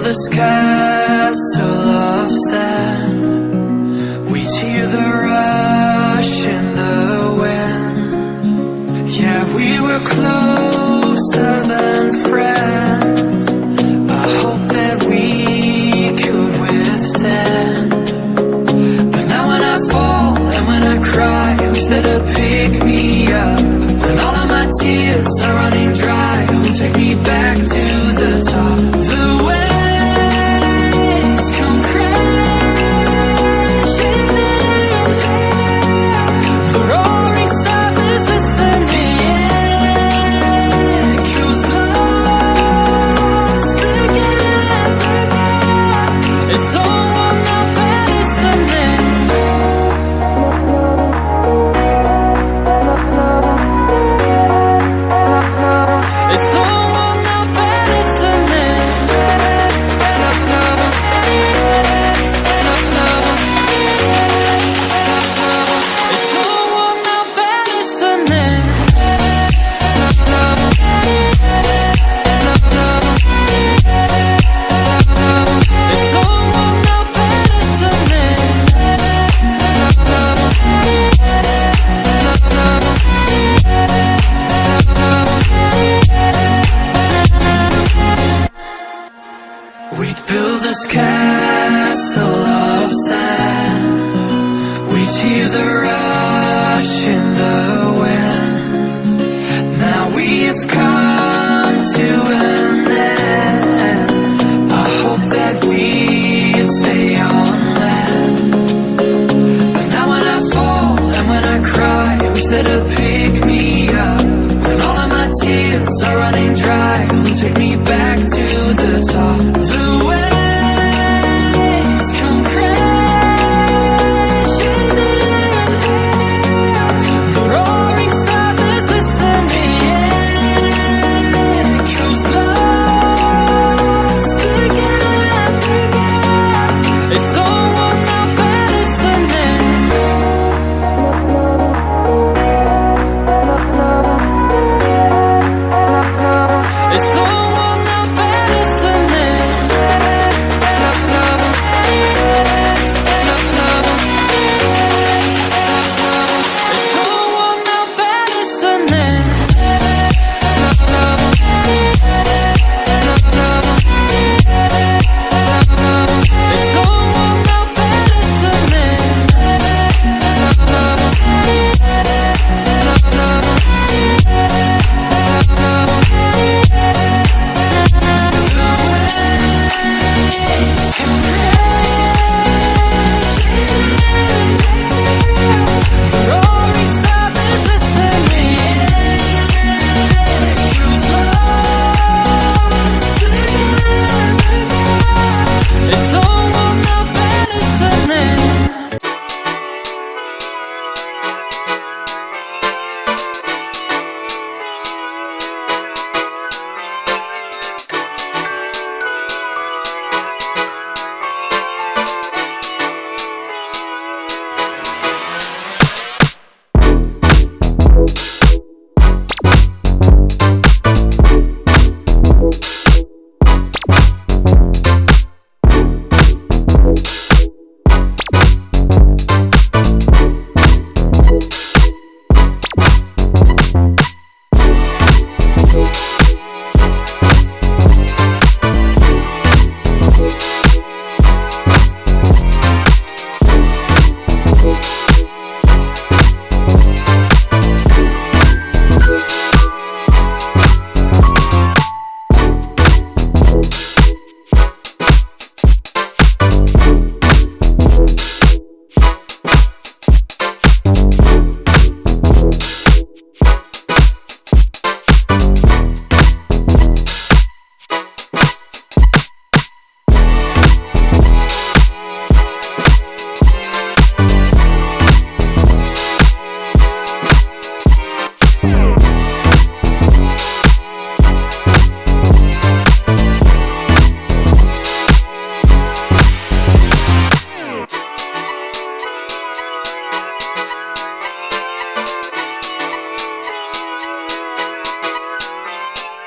this castle of sand. We'd hear the rush in the wind. Yeah, we were closer than friends. I hope that we could withstand. But now when I fall and when I cry, who's there to pick me up? When all of my tears are running dry, who'll take me back to the top? The waves come crashing in, the roaring surface listening, echoes lost again. Is someone out there listening? Is someone out there listening? Is someone out there listening? Is someone out there listening? We'd build this castle of sand. We'd hear the rush in the wind. Now we have come to an